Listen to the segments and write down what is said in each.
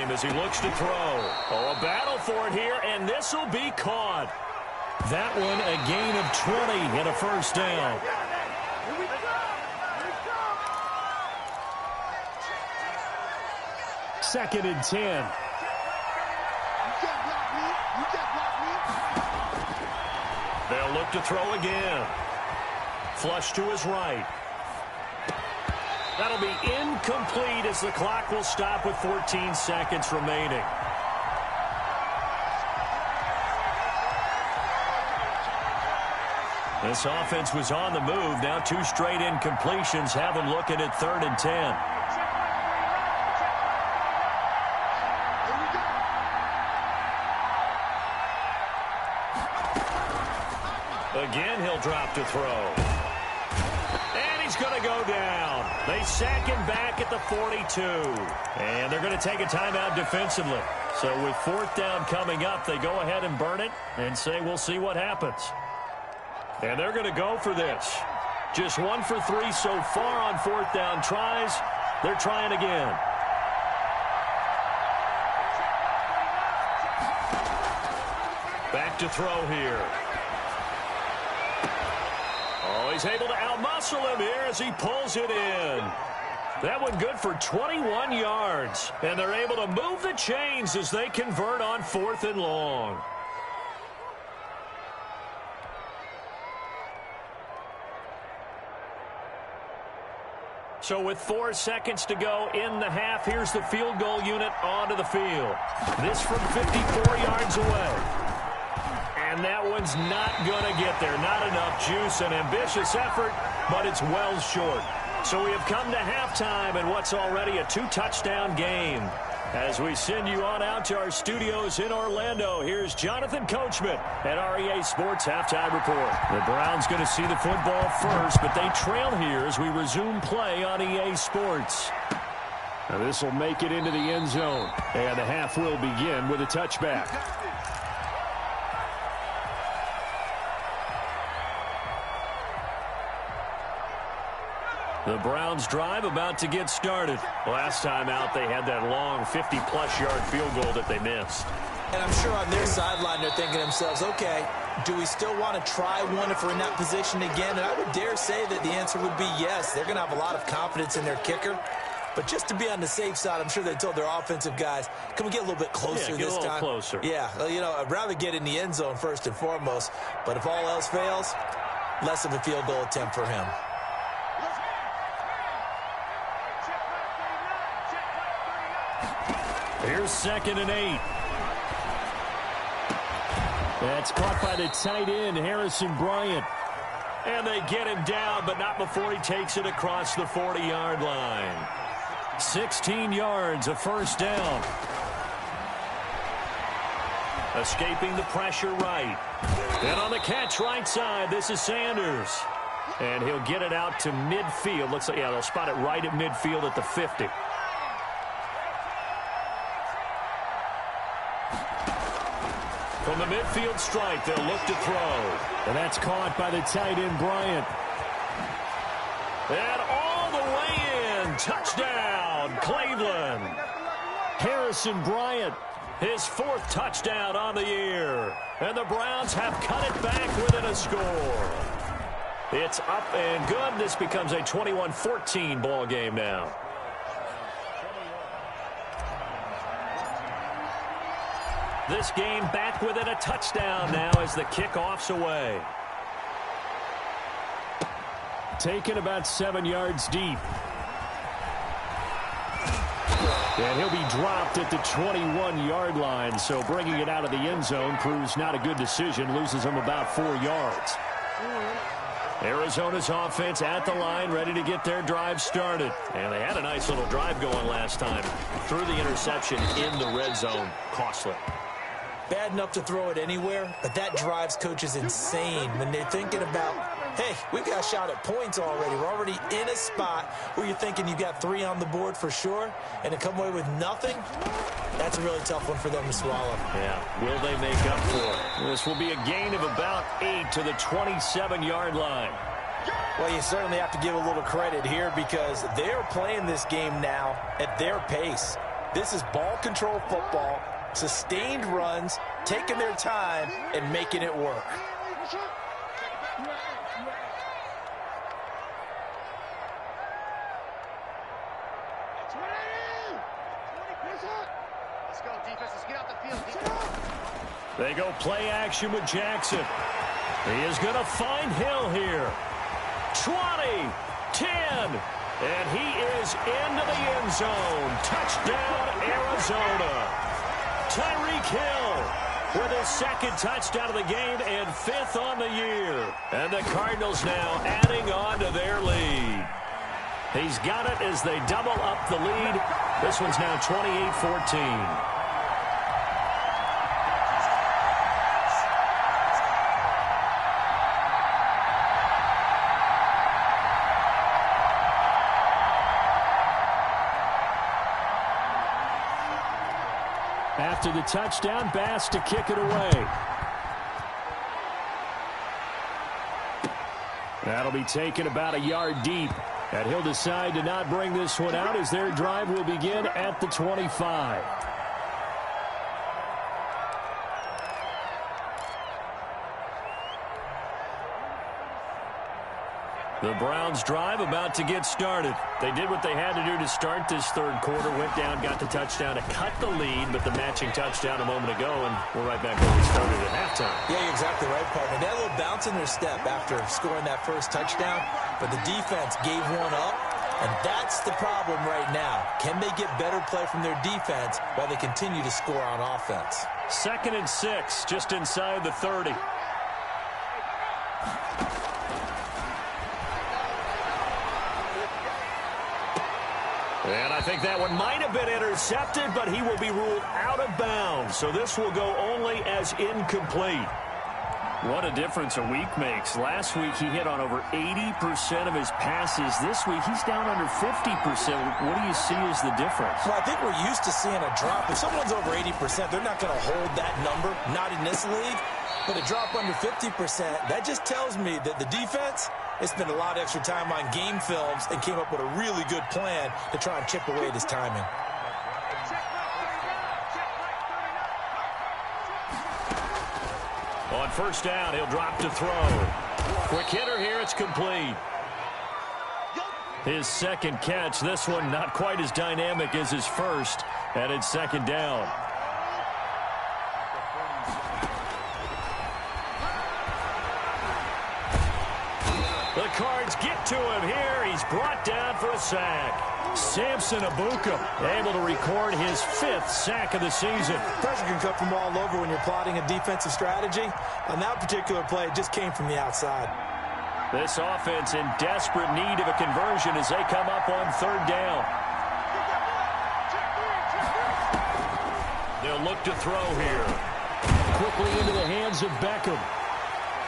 game as he looks to throw. Oh, a battle for it here, and this will be caught. That one a gain of 20 and a first down. Second and 10. They'll look to throw again. Flush to his right. That'll be incomplete as the clock will stop with 14 seconds remaining. This offense was on the move. Now 2 straight incompletions have them looking at 3rd and 10. Again, he'll drop to throw. And he's going to go down. They sack him back at the 42. And they're going to take a timeout defensively. So with 4th down coming up, they go ahead and burn it and say we'll see what happens. And they're going to go for this. Just 1 for 3 so far on 4th down tries. They're trying again. Back to throw here. Oh, he's able to outmuscle him here as he pulls it in. That one good for 21 yards. And they're able to move the chains as they convert on 4th and long. So with 4 seconds to go in the half, here's the field goal unit onto the field. This from 54 yards away. And that one's not going to get there. Not enough juice. An ambitious effort, but it's well short. So we have come to halftime in what's already a 2-touchdown game. As we send you on out to our studios in Orlando, here's Jonathan Coachman at REA Sports Halftime Report. The Browns going to see the football first, but they trail here as we resume play on EA Sports. Now this will make it into the end zone, and the half will begin with a touchback. The Browns drive about to get started. Last time out, they had that long 50-plus yard field goal that they missed. And I'm sure on their sideline, they're thinking to themselves, okay, do we still want to try one if we're in that position again? And I would dare say that the answer would be yes. They're going to have a lot of confidence in their kicker. But just to be on the safe side, I'm sure they told their offensive guys, can we get a little bit closer this time? Get a little closer. Yeah, you know, I'd rather get in the end zone first and foremost. But if all else fails, less of a field goal attempt for him. Here's 2nd and 8. That's caught by the tight end, Harrison Bryant. And they get him down, but not before he takes it across the 40-yard line. 16 yards, a first down. Escaping the pressure right. And on the catch right side, this is Sanders. And he'll get it out to midfield. Looks like, yeah, they'll spot it right at midfield at the 50. From the midfield stripe, they'll look to throw. And that's caught by the tight end, Bryant. And all the way in. Touchdown, Cleveland. Harrison Bryant, his 4th touchdown on the year. And the Browns have cut it back within a score. It's up and good. This becomes a 21-14 ball game now. This game back within a touchdown now as the kickoff's away. Taken about 7 yards deep. And he'll be dropped at the 21-yard line, so bringing it out of the end zone proves not a good decision, loses him about 4 yards. Arizona's offense at the line, ready to get their drive started. And they had a nice little drive going last time. Threw the interception in the red zone. Costly. Bad enough to throw it anywhere, but that drives coaches insane when they're thinking about, hey, we've got a shot at points already. We're already in a spot where you're thinking you've got 3 on the board for sure, and to come away with nothing, that's a really tough one for them to swallow. Yeah, will they make up for it? This will be a gain of about 8 to the 27-yard line. Well, you certainly have to give a little credit here because they're playing this game now at their pace. This is ball control football, sustained runs, taking their time, and making it work. They go play action with Jackson. He is going to find Hill here. 20, 10, and he is into the end zone. Touchdown, Arizona. Tyreek Hill with his second touchdown of the game and 5th on the year. And the Cardinals now adding on to their lead. He's got it as they double up the lead. This one's now 28-14. After the touchdown, Bass to kick it away. That'll be taken about a yard deep. And he'll decide to not bring this one out as their drive will begin at the 25. The Browns' drive about to get started. They did what they had to do to start this third quarter. Went down, got the touchdown to cut the lead, but the matching touchdown a moment ago, and we're right back where we started at halftime. Yeah, you're exactly right, partner. They had a little bounce in their step after scoring that first touchdown, but the defense gave one up, and that's the problem right now. Can they get better play from their defense while they continue to score on offense? 2nd and 6, just inside the 30. And I think that one might have been intercepted, but he will be ruled out of bounds. So this will go only as incomplete. What a difference a week makes. Last week he hit on over 80% of his passes. This week he's down under 50%. What do you see as the difference? Well, I think we're used to seeing a drop. If someone's over 80%, they're not going to hold that number, not in this league. But a drop under 50%, that just tells me that the defense has spent a lot of extra time on game films and came up with a really good plan to try and chip away at his timing. On first down, he'll drop to throw. Quick hitter here, it's complete. His second catch, this one not quite as dynamic as his first, and it's 2nd down. The Cards get to him here. He's brought down for a sack. Samson Abuka able to record his 5th sack of the season. Pressure can come from all over when you're plotting a defensive strategy. On that particular play, it just came from the outside. This offense in desperate need of a conversion as they come up on 3rd down. They'll look to throw here. Quickly into the hands of Beckham.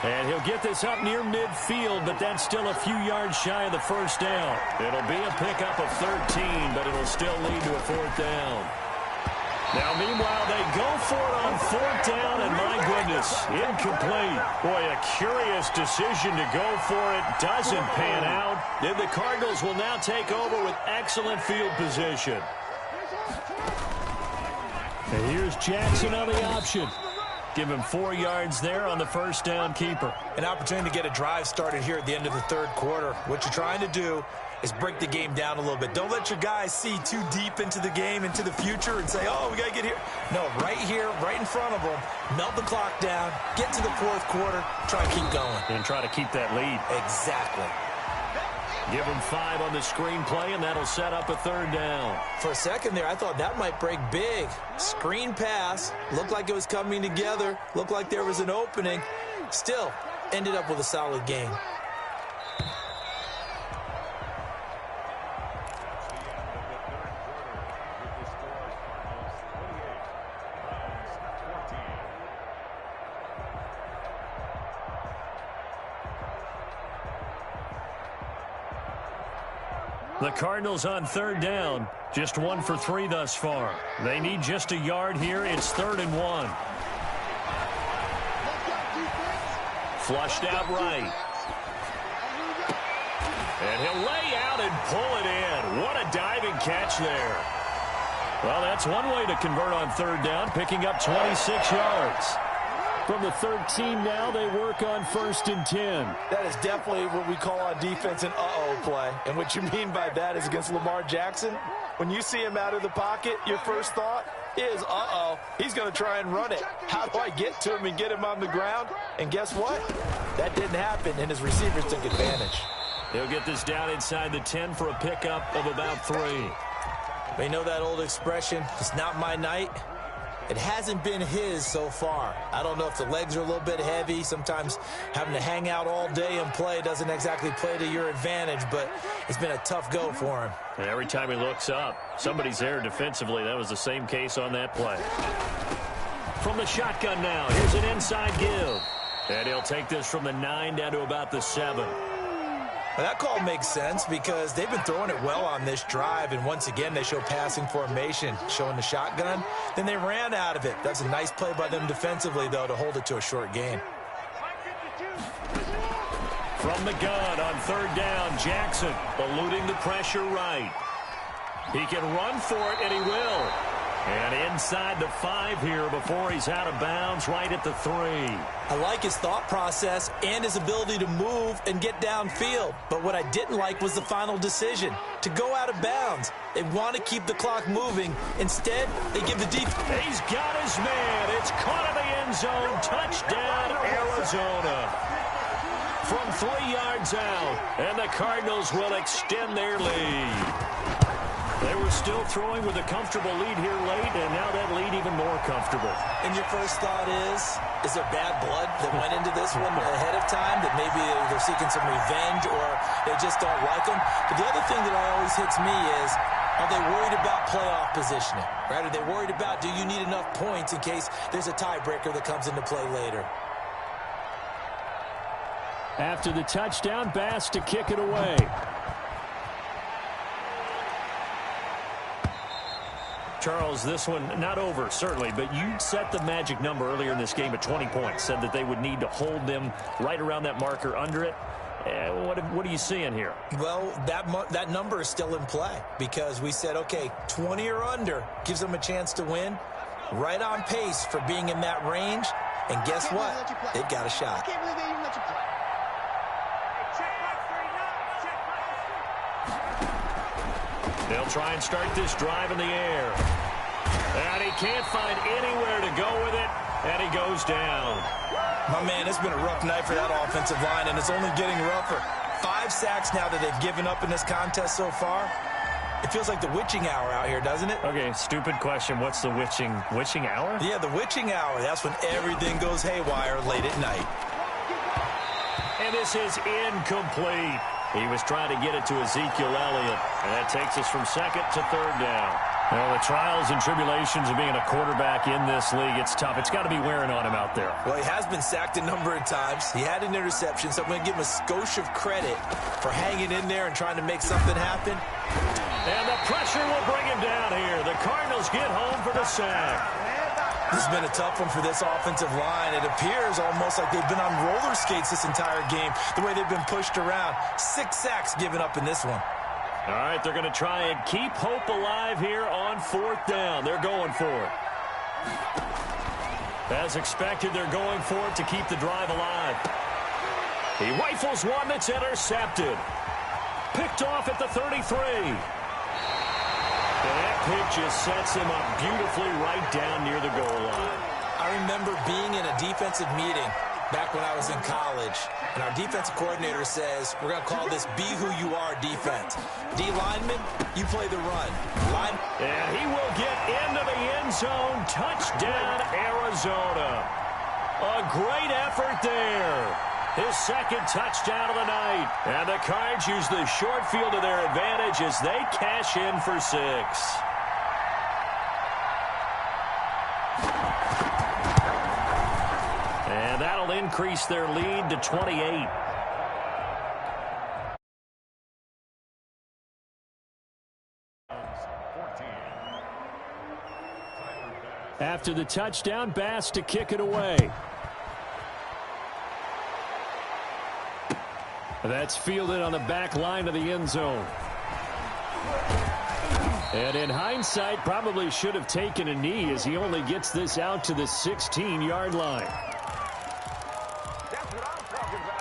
And he'll get this up near midfield, but that's still a few yards shy of the first down. It'll be a pickup of 13, but it'll still lead to a 4th down. Now, meanwhile, they go for it on 4th down, and my goodness, incomplete. Boy, a curious decision to go for it. Doesn't pan out. Then the Cardinals will now take over with excellent field position. And here's Jackson on the option. Give him 4 yards there on the first down keeper. An opportunity to get a drive started here at the end of the third quarter. What you're trying to do is break the game down a little bit. Don't let your guys see too deep into the game, into the future, and say, oh, we got to get here. No, right here, right in front of them, melt the clock down, get to the fourth quarter, try and keep going. And try to keep that lead. Exactly. Give him 5 on the screen play, and that'll set up a 3rd down. For a second there, I thought that might break big. Screen pass. Looked like it was coming together. Looked like there was an opening. Still, ended up with a solid game. The Cardinals on 3rd down. Just 1 for 3 thus far. They need just a yard here. It's 3rd and 1. Flushed out right. And he'll lay out and pull it in. What a diving catch there. Well, that's one way to convert on third down, picking up 26 yards. From the 13 now, they work on 1st and 10. That is definitely what we call on defense an uh-oh play. And what you mean by that is against Lamar Jackson, when you see him out of the pocket, your first thought is, uh-oh, he's going to try and run it. How do I get to him and get him on the ground? And guess what? That didn't happen, and his receivers took advantage. They'll get this down inside the 10 for a pickup of about 3. But you know that old expression, it's not my night? It hasn't been his so far. I don't know if the legs are a little bit heavy. Sometimes having to hang out all day and play doesn't exactly play to your advantage, but it's been a tough go for him. And every time he looks up, somebody's there defensively. That was the same case on that play. From the shotgun now, here's an inside give. And he'll take this from the 9 down to about the 7. Well, that call makes sense because they've been throwing it well on this drive, and once again they show passing formation, showing the shotgun. Then they ran out of it. That's a nice play by them defensively, though, to hold it to a short gain. From the gun on 3rd down, Jackson eluding the pressure right. He can run for it, and he will. And inside the 5 here before he's out of bounds right at the 3. I like his thought process and his ability to move and get downfield. But what I didn't like was the final decision, to go out of bounds. They want to keep the clock moving. Instead, they give the defense. He's got his man. It's caught in the end zone. Touchdown, Arizona. From 3 yards out, and the Cardinals will extend their lead. They were still throwing with a comfortable lead here late, and now that lead even more comfortable. And your first thought is there bad blood that went into this one ahead of time, that maybe they're seeking some revenge or they just don't like them? But the other thing that always hits me is, are they worried about playoff positioning? Right? Are they worried about, do you need enough points in case there's a tiebreaker that comes into play later? After the touchdown, Bass to kick it away. Charles, this one not over, certainly, but you set the magic number earlier in this game at 20 points, said that they would need to hold them right around that marker under it. What are you seeing here? Well, that number is still in play because we said, okay, 20 or under gives them a chance to win. Right on pace for being in that range. And guess what? They've got a shot. They'll try and start this drive in the air. And he can't find anywhere to go with it, and he goes down. My man, it's been a rough night for that offensive line, and it's only getting rougher. 5 sacks now that they've given up in this contest so far. It feels like the witching hour out here, doesn't it? Okay, stupid question. What's the witching hour? Yeah, the witching hour. That's when everything goes haywire late at night. And this is incomplete. He was trying to get it to Ezekiel Elliott, and that takes us from 2nd to 3rd down. Well, the trials and tribulations of being a quarterback in this league, it's tough. It's got to be wearing on him out there. Well, he has been sacked a number of times. He had an interception, so I'm going to give him a skosh of credit for hanging in there and trying to make something happen. And the pressure will bring him down here. The Cardinals get home for the sack. This has been a tough one for this offensive line. It appears almost like they've been on roller skates this entire game, the way they've been pushed around. 6 sacks given up in this one. All right, they're going to try and keep hope alive here on 4th down. They're going for it. As expected, they're going for it to keep the drive alive. He rifles one that's intercepted. Picked off at the 33. That pick just sets him up beautifully right down near the goal line. I remember being in a defensive meeting back when I was in college, and our defensive coordinator says, we're going to call this be who you are defense. D lineman, you play the run. And he will get into the end zone. Touchdown, Arizona. A great effort there. His 2nd touchdown of the night. And the Cards use the short field to their advantage as they cash in for 6. And that'll increase their lead to 28. After the touchdown, Bass to kick it away. That's fielded on the back line of the end zone. And in hindsight, probably should have taken a knee as he only gets this out to the 16-yard line. That's what I'm talking about.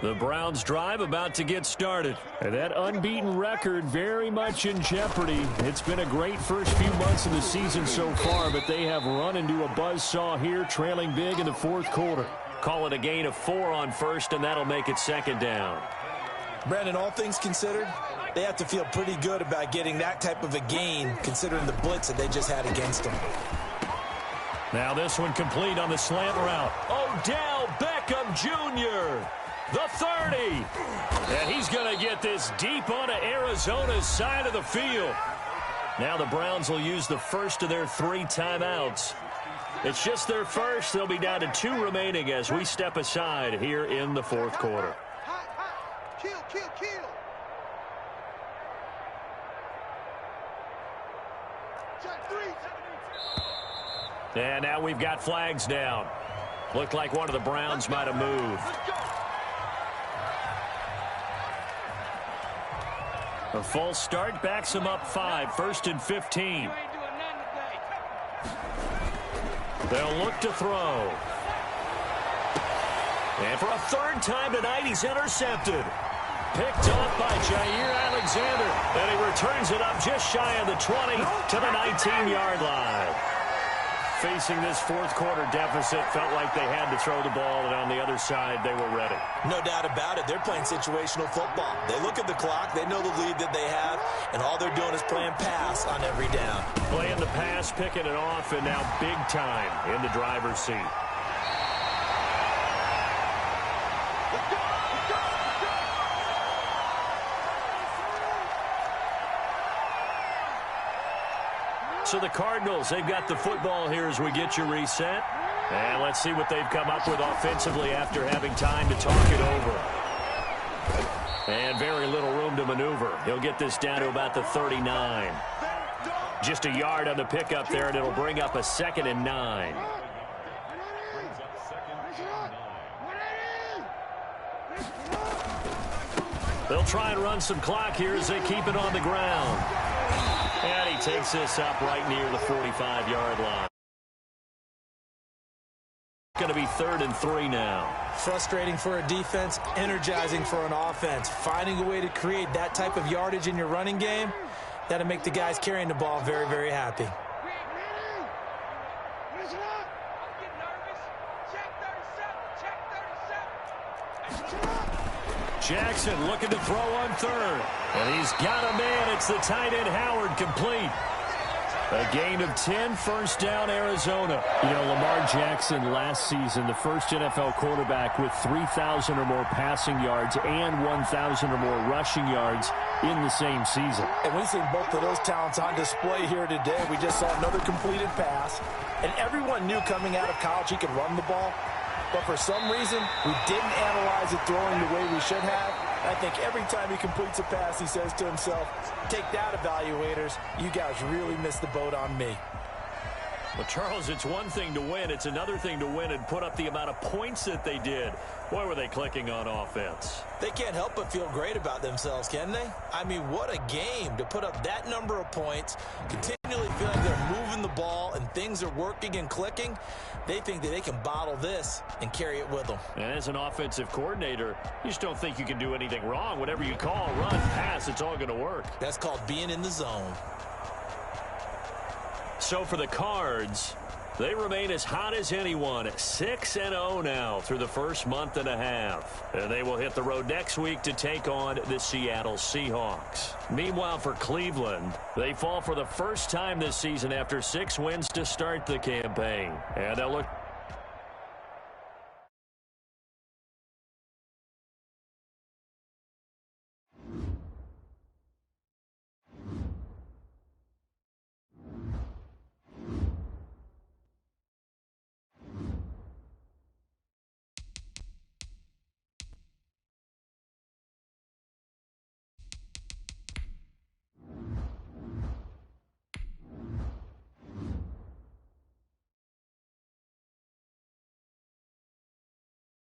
The Browns drive about to get started. And that unbeaten record very much in jeopardy. It's been a great first few months of the season so far, but they have run into a buzzsaw here, trailing big in the fourth quarter. Call it a gain of 4 on first, and that'll make it second down. Brandon, all things considered, they have to feel pretty good about getting that type of a gain, considering the blitz that they just had against them. Now this one complete on the slant route. Odell Beckham Jr., the 30. And he's going to get this deep onto Arizona's side of the field. Now the Browns will use the first of their 3 timeouts. It's just their first. They'll be down to 2 remaining as we step aside here in the fourth quarter. Kill, kill, kill. Check 3. And now we've got flags down. Looked like one of the Browns might have moved. A false start backs him up 5, 1st and 15. They'll look to throw. And for a 3rd time tonight, he's intercepted. Picked off by Jair Alexander. And he returns it up just shy of the 20 to the 19-yard line. Facing this fourth quarter deficit, felt like they had to throw the ball, and on the other side, they were ready. No doubt about it. They're playing situational football. They look at the clock. They know the lead that they have, and all they're doing is playing pass on every down. Playing the pass, picking it off, and now big time in the driver's seat. So the Cardinals, they've got the football here as we get you reset. And let's see what they've come up with offensively after having time to talk it over. And very little room to maneuver. He'll get this down to about the 39. Just a yard on the pickup there, and it'll bring up a 2nd and 9. They'll try and run some clock here as they keep it on the ground. And he takes this up right near the 45-yard line. Going to be 3rd and 3 now. Frustrating for a defense, energizing for an offense. Finding a way to create that type of yardage in your running game, that'll make the guys carrying the ball very, very happy. Jackson looking to throw on 3rd. And he's got a man. It's the tight end Howard complete. A gain of 10, 1st down, Arizona. You know, Lamar Jackson last season, the first NFL quarterback with 3,000 or more passing yards and 1,000 or more rushing yards in the same season. And we've seen both of those talents on display here today. We just saw another completed pass. And everyone knew coming out of college he could run the ball. But for some reason, we didn't analyze it throwing the way we should have. I think every time he completes a pass, he says to himself, take that, evaluators. You guys really missed the boat on me. Well, Charles, it's one thing to win. It's another thing to win and put up the amount of points that they did. Boy, were they clicking on offense. They can't help but feel great about themselves, can they? I mean, what a game to put up that number of points, continually feel like they're moving the ball and things are working and clicking. They think that they can bottle this and carry it with them. And as an offensive coordinator, you just don't think you can do anything wrong. Whatever you call, run, pass, it's all going to work. That's called being in the zone. So for the Cards, they remain as hot as anyone, 6-0 now through the first month and a half. And they will hit the road next week to take on the Seattle Seahawks. Meanwhile, for Cleveland, they fall for the first time this season after 6 wins to start the campaign. And they'll look